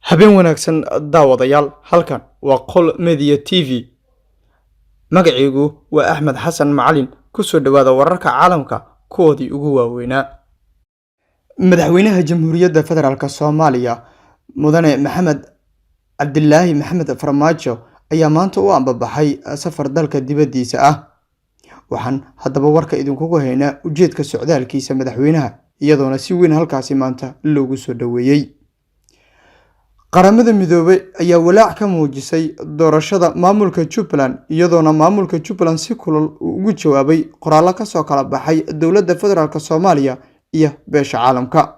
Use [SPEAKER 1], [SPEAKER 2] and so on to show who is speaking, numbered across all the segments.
[SPEAKER 1] Habeen wanaagsan daawadayaal, halkan waa Qol Media TV. Magacaygu waa Axmed Xasan Macalin. Ku soo dhawaada wararka caalamka kuwoodii ugu waaweynaa. Madaxweynaha Jamhuuriyadda Federaalka Soomaaliya Mudane Maxamed Cabdilaahi Maxamed Farmaajo ayaa maanta u ambabaxay safar dalka dibaddiisa ah. Waxaan haddaba warka idinkugu haynaa ujeedka socdaalkiisa madaxweynaha, iyadoona si weyn halkaasi maanta loogu soo dhaweeyay. Qaramada Midoobay ayaa walaac ka muujisay doorashada maamulka Jubbaland, iyadoona maamulka Jubbaland si kulul ugu jawaabay qoraallo ka soo kala baxay dowladda federaalka Soomaaliya iyo beesha caalamka.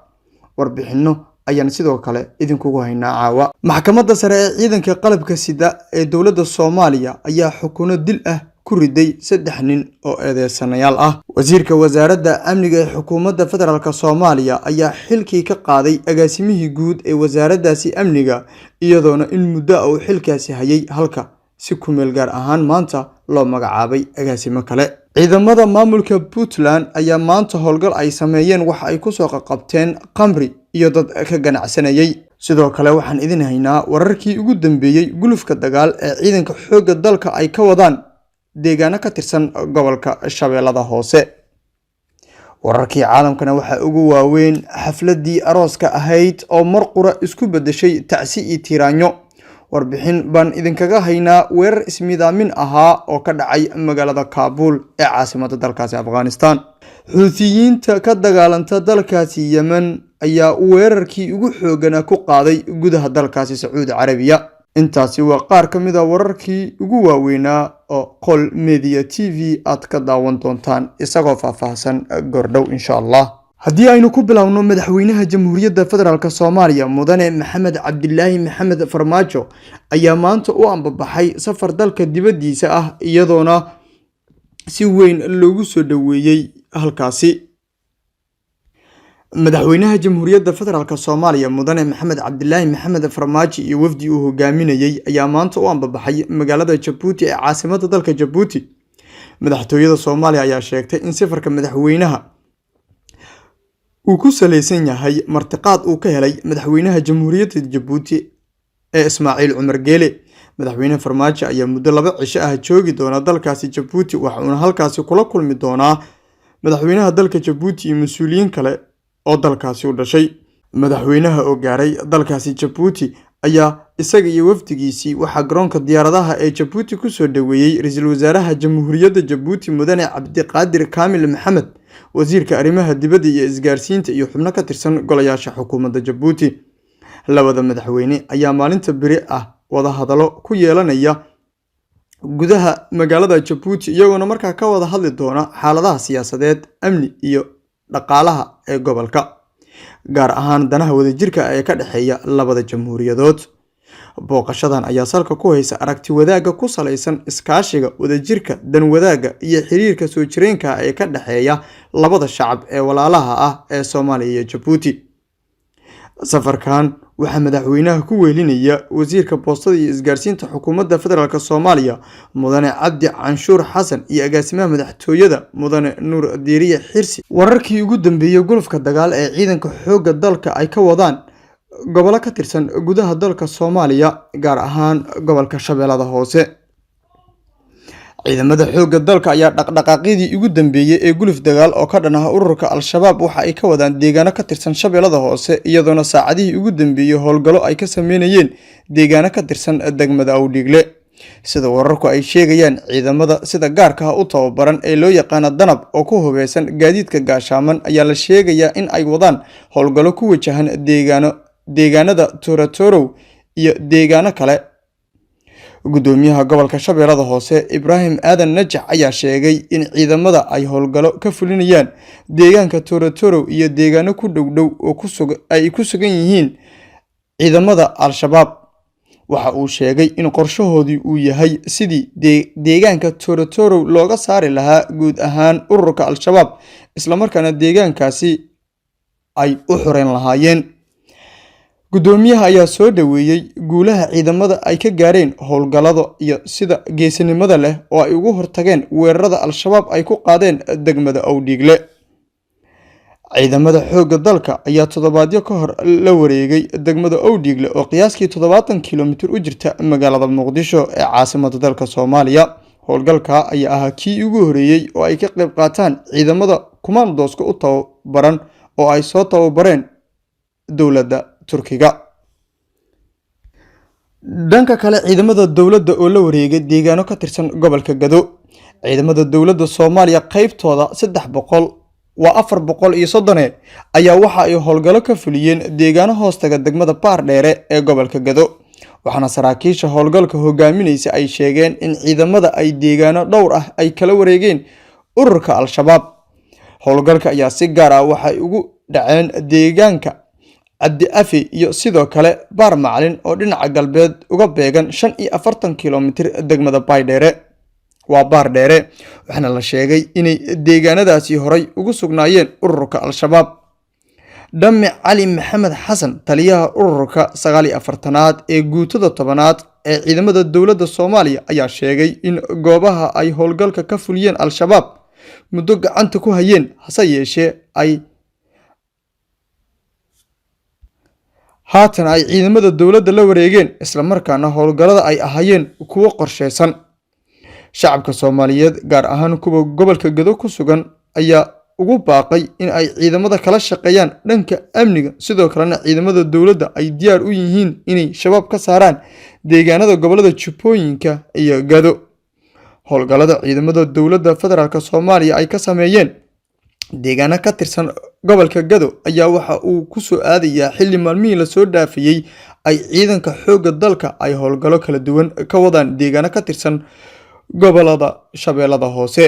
[SPEAKER 1] Warbixino ayaan sidoo kale idinkugu haynaa caawa. Maxkamadda sare ee ciidanka qalabka sida ee dowladda Soomaaliya ayaa xukuno dil ah ku riday 3 nin oo eedeysanayaal ah. Wasiirka Wasaaradda Amniga ee Xukuumadda Federaalka Soomaaliya ayaa xilkii ka qaaday agaasimihii guud ee wasaaraddaasi amniga, iyadoona in muddo uu xilkaasi hayay halka si ku meel gaar ahaan maanta loo magacaabay agaasimo kale. Ciidamada maamulka Puntland ayaa maanta howlgal ay sameeyeen waxa ay ku soo qabteen qamri iyo dad ka ganacsanayay. Sidoo kale waxaan idin haynaa wararkii ugu dambeeyay gulufka dagaal ee ciidanka xoogga dalka ay ka wadaan deegaano ka tirsan gobolka Shabeellada Hoose. Wararkii caalamkana waxa ugu waaweyn xafladii arooska ahayd oo marqura isku bedeshay tacsi iyo tiraanyo. Warbixin baan idinkaga haynaa weerar ismidaamin ahaa oo ka dhacay magaalada Kaabul ee caasimadda dalkaasi Afghanistan. Xuuthiyiinta ka dagaalanta dalkaasi Yemen ayaa weerarkii ugu xoogana ku qaaday gudaha dalkaasi Sacuudi Carabiya. Intaasi waa qaar ka mid ah wararkii ugu waaweynaa oo Qol Media TV aad ka daawan doontaan isagoo faahfaahsan gordhow insha Allah. Haddii aynu ku bilowno, madaxweynaha Jamhuuriyadda Federaalka Soomaaliya Mudane Maxamed Cabdilaahi Maxamed Farmaajo ayaa maanta u ambabaxay safar dalka dibaddiisa ah, iyadoona si weyn loogu soo dhaweeyay halkaasi. Madaxweynaha Jamhuuriyadda Federaalka Soomaaliya Mudane Maxamed Cabdilaahi Maxamed Farmaajo iyo wafdi uu hogaaminayay ayaa maanta u ambabaxay magaalada Jabuuti ee caasimadda dalka Jabuuti. Madaxtooyada Soomaaliya ayaa sheegtay in safarka madaxweynaha uu ku saleysan yahay martiqaad uu ka helay madaxweynaha Jamhuuriyadda Jabuuti ee Ismaaciil Cumar Geele. Madaxweyne Farmaajo ayaa muddo 2 cisho ah joogi doona dalkaasi Jabuuti, waxaana halkaasi kula kulmi doonaa madaxweynaha dalka Jabuuti iyo mas'uuliyiin kale oo dalkaasi u dhashay. Madaxweynaha oo gaaray dalkaasi Jabuuti ayaa isaga iyo wafdigiisii waxa garoonka diyaaradaha ee Jabuuti ku soo dhaweeyay ra'iisul wasaaraha Jamhuuriyadda Jabuuti Mudane Cabdiqaadir Kaamil Maxamed, wasiirka arrimaha dibadda iyo isgaarsiinta iyo xubno ka tirsan golayaasha xukuumadda Jabuuti. Labada madaxweyne ayaa maalinta biri ah wada hadallo ku yeelanaya gudaha magaalada Jabuuti, iyagoona markaa ka wada hadli doona xaaladaha siyaasadeed, amni iyo dhaqaalaha ee gobolka, gaar ahaan danaha wadajirka ee ka dhaxeeya labada jamhuuriyadood. Booqashadan ayaa salka ku haysa aragti wadaagga ku saleysan iskaashiga, wadajirka, dan wadaagga iyo xiriirka soo jireenka ee ka dhaxeeya labada shacab ee walaalaha ah ee Soomaaliya iyo Jabuuti. Safarkan waxaa madaxweynaha ku weelinaya wasiirka boostada iyo isgaarsiinta xukuumadda federaalka Soomaaliya Mudane Cabdi Canshuur Xasan iyo agaasimaha madaxtooyada Mudane Nuur Diiriye Xirsi. Wararkii ugu dambeeyay gulufka dagaal ee ciidanka xoogga dalka ay ka wadaan gobollo ka tirsan gudaha dalka Soomaaliya, gaar ahaan gobolka Shabeellada Hoose. Ciidamada xoogga dalka ayaa dhaqdhaqaaqyadii ugu dambeeyay ee guluf dagaal oo ka dhan ah ururka Al-Shabaab waxa ay ka wadaan deegaano ka tirsan Shabeellada Hoose, iyadoona saacadihii ugu dambeeyay howlgallo ay ka sameynayeen deegaano ka tirsan degmada Awdhiigle. Sida wararku ay sheegayaan, ciidamada sida gaarka ah u tababaran ee loo yaqaan Danab oo ku hubeysan gaadiidka gaashaaman ayaa la sheegayaa in ay wadaan howlgallo ku wajahan deegaanada Torotoro iyo deegaano kale. Gudoomiyaha gobolka Shabeellada Hoose Ibraahim Aadan Najax ayaa sheegay in ciidamada ay howlgallo ka fulinayaan deegaanka Torotoro iyo deegaano ku dhow oo ay ku sugan yihiin ciidamada Al-Shabaab. Waxa uu sheegay in qorshahoodii uu yahay sidii deegaanka Torotoro looga saari lahaa guud ahaan ururka Al-Shabaab, isla markaana deegaankaasi ay u xureen lahaayeen. Gudoomiyaha ayaa soo dhaweeyay guulaha ciidamada ay ka gaareen howlgallada iyo sida geesinimada leh oo ay uga hortageen weerarada Al-Shabaab ay ku qaadeen degmada Awdhiigle. ciidamada xoogga dalka ayaa toddobaadyo ka hor la wareegay degmada Owdhiigle oo qiyaastii 70 kiilomitir u jirta magaalada Muqdisho ee caasimadda dalka Soomaaliya. Howlgalka ayaa ahaa kii ugu horeeyay oo ay ka qayb qaataan ciidamada kumaandooska u tababaran oo ay soo tababareen dowladda Turkiga. dhanka kale, ciidamada dowladda oo la wareegay deegaano ka tirsan gobolka Gado. ciidamada dowladda Soomaaliya qaybtooda 430 ayaa waxa ay howlgallo ka fuliyeen deegaano hoostaga degmada Baardheere ee gobolka Gado, waxaana saraakiisha howlgalka hogaaminaysa ay sheegeen in ciidamada ay deegaano dhowr ah ay kala wareegeen ururka Al-Shabaab. howlgalka ayaa si gaar ah waxay ugu dhaceen deegaanka Cabdi Afi iyo sidoo kale Baar Macalin oo dhinaca galbeed uga beegan 45 kiilomitir degmada Baardheere. Baardheere waxaana la sheegay inay deegaanadaasi horay ugu sugnaayeen ururka Al-Shabaab. Dhamme Cali Maxamed Xasan, taliyaha ururka 49aad ee guutada 10aad ee ciidamada dowladda Soomaaliya, ayaa sheegay in goobaha ay howlgalka ka fuliyeen Al-Shabaab muddo gacanta ku hayeen, hase yeeshee haatan ay ciidamada dowladda la wareegeen, isla markaana howlgallada ay ahaayeen kuwo qorsheysan. shacabka Soomaaliyeed gaar ahaan kuwa gobolka Gado ku sugan ayaa ugu baaqay in ay ciidamada kala shaqeeyaan dhanka amniga, sidoo kalena ciidamada dowladda ay diyaar u yihiin inay shabaab ka saaraan deegaanada gobolada Jubbooyinka iyo Gado. howlgallada ciidamada dowladda federaalka Soomaaliya ay ka sameeyeen deegaano ka tirsan gobolka Gado ayaa waxa uu ku soo aadayaa xilli maalmihii la soo dhaafiyay ay ciidanka xoogga dalka ay howlgallo kala duwan ka wadaan deegaano ka tirsan gobolada Shabeellada Hoose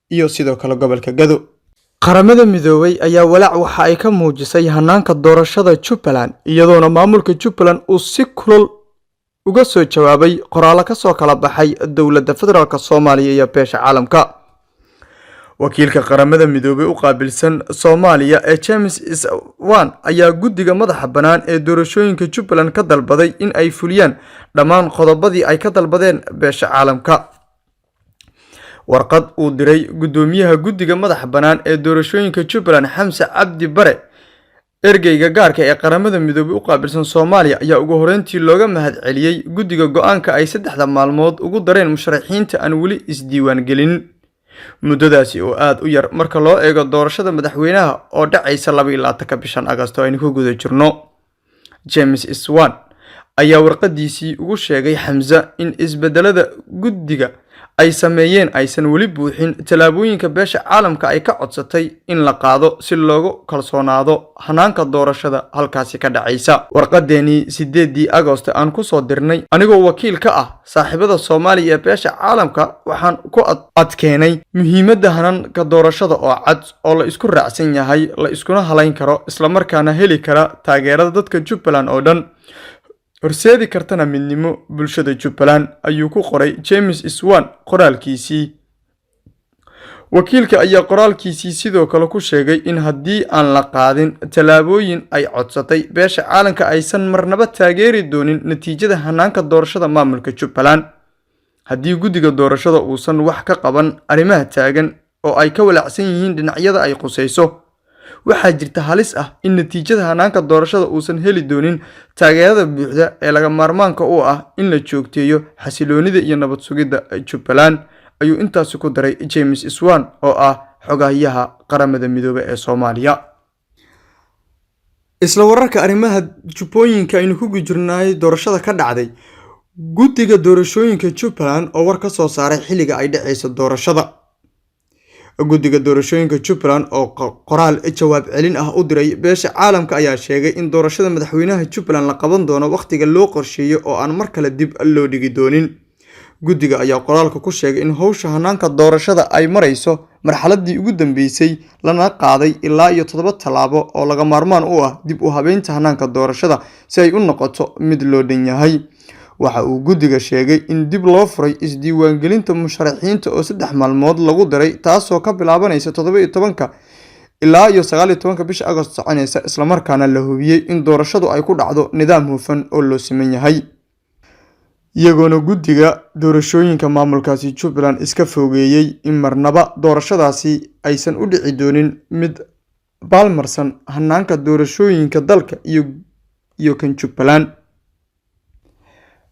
[SPEAKER 1] iyo sidoo kale gobolka Gado. qaramada midoobay ayaa walaac waxa ay ka muujisay hanaanka doorashada Jubbaland, iyadoona maamulka Jubbaland uu si kulul uga soo jawaabay qoraal ka soo kala baxay dowladda federaalka Soomaaliya iyo beesha caalamka. wakiilka qaramada midoobay u qaabilsan Soomaaliya ee James Iswan ayaa guddiga madaxa bannaan ee doorashooyinka Jubbaland ka dalbaday in ay fuliyaan dhammaan qodobadii ay ka dalbadeen beesha caalamka. warqad uu diray gudoomiyaha guddiga madaxa bannaan ee doorashooyinka Jubbaland Xamse Cabdi Bare, ergeyga gaarka ee qaramada midoobay u qaabilsan Soomaaliya, ayaa ugu horeyntii looga mahadceliyay guddiga go'aanka ay 3 maalmood ugu dareen musharaxiinta aan weli isdiiwaan gelin. muddadaasi oo aad u yar marka loo eego doorashada madaxweynaha oo dhacaysa 22 bishan Agoosto aynu ku guda jirno. James Iswan ayaa warqadiisii ugu sheegay Xamse in isbedelada guddiga ay sameeyeen aysan weli buuxin talaabooyinka beesha caalamka ay ka codsatay in la qaado si loogu kalsoonaado hanaanka doorashada halkaasi ka dhacaysa. warqadeeni 8 Agoosto aan ku soo dirnay anigoo wakiil ka ah saaxiibada Soomaaliya ee beesha caalamka, waxaan ku adkeenay muhiimadda hanaanka doorashada oo cad oo la isku raacsan yahay, la iskuna halayn karo, isla markaana heli kara taageerada dadka Jubbaland oo dhan, horseedi kartana midnimo bulshada Jubbaland, ayuu ku qoray James Iswan qoraalkiisii. wakiilka ayaa qoraalkiisii sidoo kale ku sheegay in haddii aan la qaadin talaabooyin ay codsatay beesha caalamka aysan marnaba taageeri doonin natiijada hanaanka doorashada maamulka Jubbaland. haddii guddiga doorashada uusan wax ka qaban arrimaha taagan oo ay ka walaacsan yihiin dhinacyada ay qusayso, waxaa jirta halis ah in natiijada hanaanka doorashada uusan heli doonin taageerada buuxda ee laga maarmaanka u ah in la joogteeyo xasiloonida iyo nabad sugidda Jubbaland, ayuu intaasi ku daray James Iswan oo ah xogayaha qaramada midoobay ee Soomaaliya. isla wararka arrimaha Jubbooyinka aynu ku gujirnay doorashada ka dhacday, guddiga doorashooyinka Jubbaland oo war ka soo saaray xilliga ay dhacayso doorashada. guddiga doorashooyinka Jubbaland oo qoraal jawaab celin ah u diray beesha caalamka ayaa sheegay in doorashada madaxweynaha Jubbaland la qaban doono waqtiga loo qorsheeyay oo aan mar kale dib loo dhigi doonin. guddiga ayaa qoraalka ku sheegay in howsha hanaanka doorashada ay marayso marxaladii ugu dambeysay, lana qaaday ilaa iyo 7 talaabo oo laga maarmaan u ah dib u habeynta hanaanka doorashada si ay u noqoto mid loo dhan yahay. waxa uu guddiga sheegay in dib loo furay isdiiwaangelinta musharaxiinta oo 3 maalmood lagu daray, taasoo ka bilaabanaysa 17 ilaa iyo 19 bisha Agoosto soconaysa, isla markaana la hubiyay in doorashadu ay ku dhacdo nidaam hufan oo loo siman yahay. iyagoona guddiga doorashooyinka maamulkaasi Jubbaland iska fogeeyay in marnaba doorashadaasi aysan u dhici doonin mid baalmarsan hanaanka doorashooyinka dalka iyo kan Jubbaland.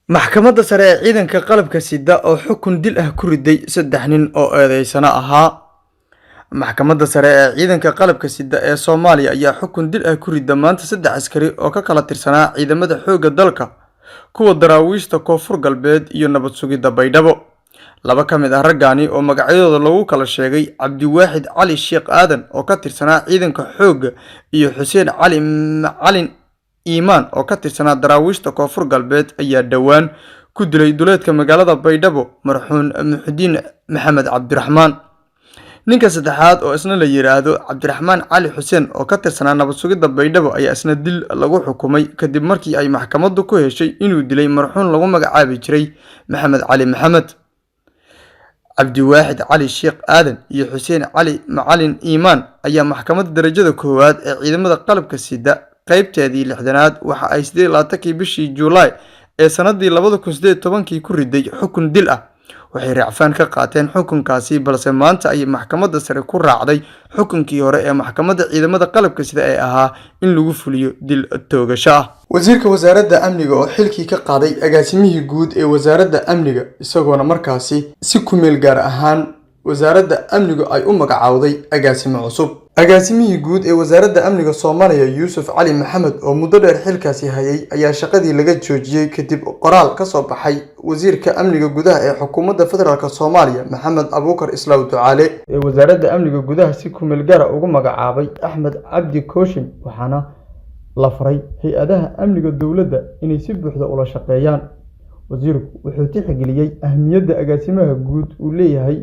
[SPEAKER 1] Maxkamadda sare ee ciidanka qalabka sida oo xukun dil ah ku riday 3 nin oo eedeysana ahaa. Maxkamadda sare ee ciidanka qalabka sida ee Soomaaliya ayaa xukun dil ah ku riday maanta 3 askari oo ka kala tirsanaa ciidamada xoogga dalka, kuwa daraawiishta Koonfur Galbeed iyo nabad sugidda Baydhabo. Laba ka mid ah raggaani oo magacyadooda lagu kala sheegay Cabdiwaaxid Cali Sheekh Aadan oo ka tirsanaa ciidanka xoogga iyo Xuseen Cali Macalin Iimaan oo ka tirsanaa daraawiishta Koonfur Galbeed ayaa dhawaan ku dilay duleedka magaalada Baydhabo marxuun Muxudiin Maxamed Cabdiraxmaan. Ninka saddexaad oo isna la yiraahdo Cabdiraxmaan Cali Xuseen oo ka tirsanaa nabad sugidda Baydhabo ayaa isna dil lagu xukumay kadib markii ay maxkamaddu ku heshay inuu dilay marxuun lagu magacaabi jiray Maxamed Cali Maxamed. Cabdiwaaxid Cali Sheekh Aadan iyo Xuseen Cali Macalin Iimaan ayaa maxkamadda darajada koowaad ee ciidamada qalabka sida qaybteedii 6aad waxa ay 28 bishii Juulaay ee sanadii 2018 ku riday xukun dil ah. Waxay racfaan ka qaateen xukunkaasi balse maanta ay maxkamadda sare ku raacday xukunkii hore ee maxkamadda ciidamada qalabka sida ay ahaa in lagu fuliyo dil toogasho ah. Wasiirka wasaaradda amniga oo xilkii ka qaaday agaasimihii guud ee wasaaradda amniga isagoona markaasi si ku meel gaar ahaan wasaaradda amniga ay u magacaawday agaasimo cusub. Agaasimihii guud ee wasaaradda amniga Soomaaliya Yuusuf Cali Maxamed oo muddo dheer xilkaasi hayay ayaa shaqadii laga joojiyay kadib qoraal ka soo baxay wasiirka amniga gudaha ee xukuumadda federaalka Soomaaliya Maxamed Abuukar Islaaw Ducaale ee wasaaradda amniga gudaha si ku meel gaar ugu magacaabay Axmed Cabdi Kooshin, waxaana la faray hay'adaha amniga dowladda inay si buuxda ula shaqeeyaan. Wasiirku wuxuu tixgeliyay ahmiyadda agaasimaha guud uu leeyahay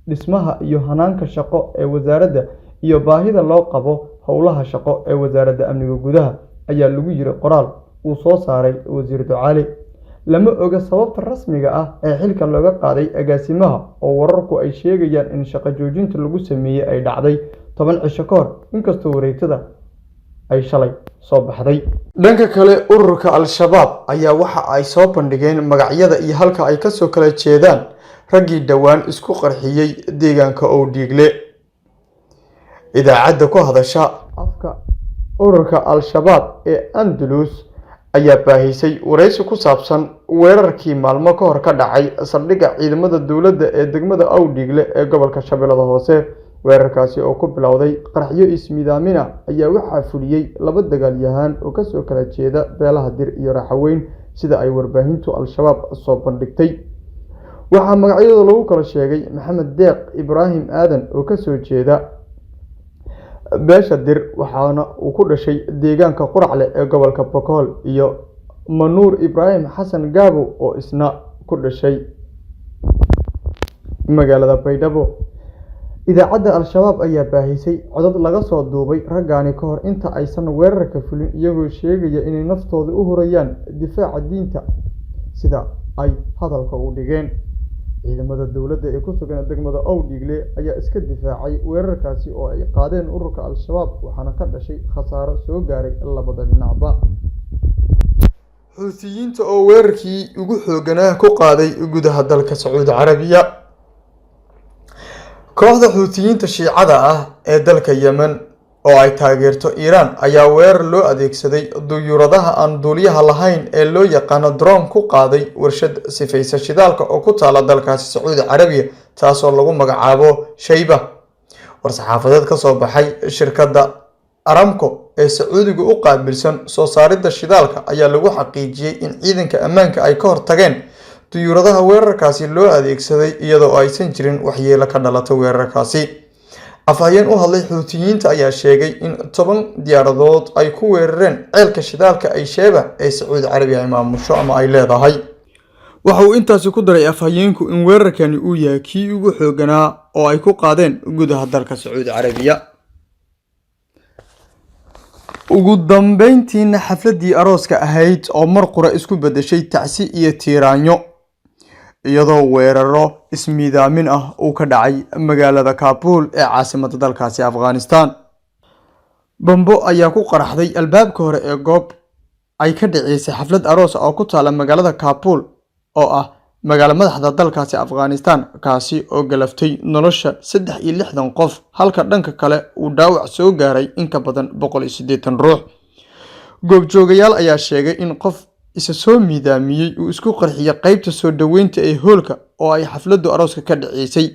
[SPEAKER 1] dhismaha iyo hanaanka shaqo ee wasaaradda iyo baahida loo qabo howlaha shaqo ee wasaaradda amniga gudaha ayaa lagu yiri qoraal uu soo saaray wasiir Ducaale. Lama oga sababta rasmiga ah ee xilka looga qaaday agaasimaha oo wararku ay sheegayaan in shaqo joojinta lagu sameeyay ay dhacday 10 cisho ka hor inkastoo wareegtada ay shalay soo baxday. Dhanka kale, ururka Al-Shabaab ayaa waxa ay soo bandhigeen magacyada iyo halka ay ka soo kala jeedaan raggii dhawaan isku qarxiyay deegaanka Owdhiigle. Idaacadda ku hadasha afka ururka Al-Shabaab ee Andalus ayaa baahisay wareysi ku saabsan weerarkii maalmo ka hor ka dhacay saldhigga ciidamada dowladda ee degmada Owdhiigle ee gobolka Shabeellada Hoose. Weerarkaasi oo ku bilowday qaraxyo ismiidaamina ayaa waxaa fuliyay 2 dagaalyahan oo ka soo kala jeeda beelaha Dir iyo Raxaweyn sida ay warbaahintu Al-Shabaab soo bandhigtay. waxaa magacyadooda lagu kala sheegay Maxamed Deeq Ibraahim Aadan oo ka soo jeeda beesha Dir, waxaana uu ku dhashay deegaanka Quracle ee gobolka Bokool, iyo Manuur Ibraahim Xasan Gaabo oo isna ku dhashay magaalada Baydhabo. Idaacadda Al-Shabaab ayaa baahisay codad laga soo duubay raggaani ka hor inta aysan weerarka fulin, iyagoo sheegaya inay naftooda u hurayaan difaaca diinta sida ay hadalka u dhigeen. ciidamada dowladda ee ku sugan degmada Owdhiigle ayaa iska difaacay weerarkaasi oo ay qaadeen ururka Al-Shabaab, waxaana ka dhashay khasaaro soo gaaray labada dhinacba. Xuutiyiinta oo weerarkii ugu xooganaa ku qaaday gudaha dalka Sacuudi Carabiya. Kooxda Xuutiyiinta Shiicada ah ee dalka Yemen oo ay taageerto Iiraan ayaa weerar loo adeegsaday duyuuradaha aan duuliyaha lahayn ee loo yaqaan drone ku qaaday warshad sifaysa shidaalka oo ku taala dalkaasi Sacuudi Carabiya, taasoo lagu magacaabo Shayba. War-saxaafadeed ka soo baxay shirkadda Aramco ee Sacuudiga u qaabilsan soo saaridda shidaalka ayaa lagu xaqiijiyay in ciidanka ammaanka ay ka hortageen duyuuradaha weerarkaasi loo adeegsaday iyadoo aysan jirin waxyeelo ka dhalata weerarkaasi. Afhayeen u hadlay Xuutiyiinta ayaa sheegay in 10 diyaaradood ay ku weerareen ceelka shidaalka ay Shayba ee Sacuudi Carabiya ay maamusho ama ay leedahay. Waxa uu intaasi ku daray afhayeenku in weerarkani uu yahay kii ugu xooganaa oo ay ku qaadeen gudaha dalka Sacuudi Carabiya. ugu dambeyntiina xafladii arooska ahayd oo mar qura isku bedeshay tacsi iyo tiiraanyo, iyadoo weeraro ismiidaamin ah uu ka dhacay magaalada Kaabul ee caasimadda dalkaasi Afghanistan. Bambo ayaa ku qaraxday albaabka hore ee goob ay ka dhaceysay xaflad aroos oo ku taala magaalada Kaabul oo ah magaalo madaxda dalkaasi Afghanistan, kaasi oo galaftay nolosha 63 qof halka dhanka kale uu dhaawac soo gaaray in ka badan 180 ruux. Goobjoogayaal ayaa sheegay in qof isa soo miidaamiyay uu isku qarxiyay qaybta soo dhaweynta ee hoolka oo ay xafladdu arooska ka dhaceysay.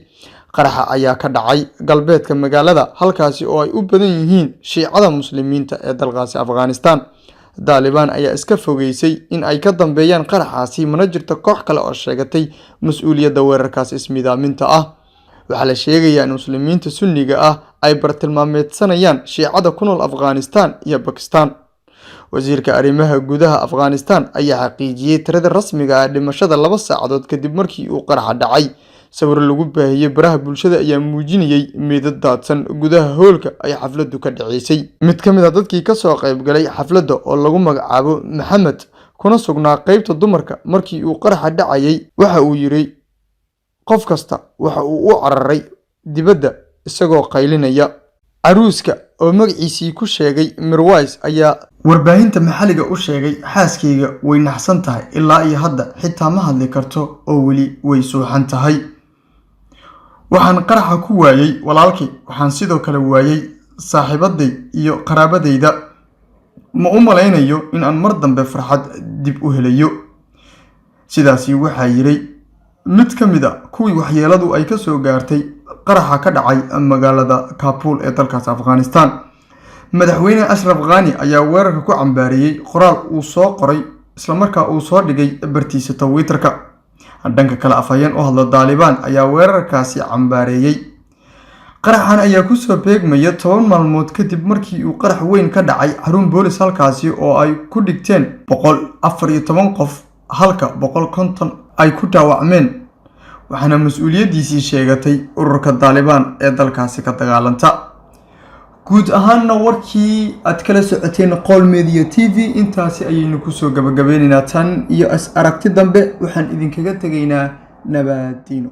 [SPEAKER 1] Qaraxa ayaa ka dhacay galbeedka magaalada, halkaasi oo ay u badan yihiin Shiicada Muslimiinta ee dalkaasi Afghanistan. Taliban ayaa iska fogeysay in ay ka dambeeyaan qaraxaasi, mana jirto koox kale oo sheegatay mas'uuliyadda weerarkaas ismiidaaminta ah. Waxaa la sheegayaa in Muslimiinta Sunniga ah ay bartilmaameedsanayaan Shiicada ku nool Afghanistan iyo Pakistan. Wasiirka arrimaha gudaha Afghanistan ayaa xaqiijiyay tirada rasmiga ah dhimashada 2 saacadood kadib markii uu qaraxa dhacay. Sawir lagu baahiyay baraha bulshada ayaa muujinayay meydad daadsan gudaha hoolka ay xafladdu ka dhaceysay. Mid ka mid ah dadkii ka soo qayb galay xafladda oo lagu magacaabo Maxamed kuna sugnaa qaybta dumarka markii uu qaraxa dhacayay, waxa uu yiri qof kasta waxa uu u cararay dibadda isagoo qaylinaya. Caruuska oo magaciisii ku sheegay Mirwais ayaa warbaahinta maxalliga u sheegay xaaskeyga way naxsan tahay ilaa iyo hadda xitaa ma hadli karto oo weli way suuxan tahay. Waxaan qaraxa ku waayay walaalkay, waxaan sidoo kale waayay saaxiibaday iyo qaraabadayda. Ma u malaynayo in aan mar dambe farxad dib u helayo. Sidaasi waxaa yiri mid ka mid ah kuwii waxyeeladu ay ka soo gaartay qaraxa ka dhacay magaalada Kabul ee dalkaas Afghanistan. Madaxweyne Ashraf Ghani ayaa weerarka ku cambaariyay qoraal uu soo qoray isla markaa uu soo dhigay bartiisa Twitter-ka. Dhanka kale afhayeen u hadla Taliban ayaa weerarkaasi cambaareeyay. Qaraxan ayaa ku soo beegmaya 10 maalmood kadib markii uu qarax weyn ka dhacay xarun boolis halkaasi oo ay ku dhigteen 114 qof halka 150 ay ku dhaawacmeen. waxaana mas'uuliyadiisii sheegatay ururka Taliban ee dalkaasi ka dagaalanta. guud ahaanna warkii aad kala socoteen Qol Media TV intaasi ayaynu ku soo gabagabeynaa tan iyo aragti dambe waxaan idinkaga tagaynaa nabadino.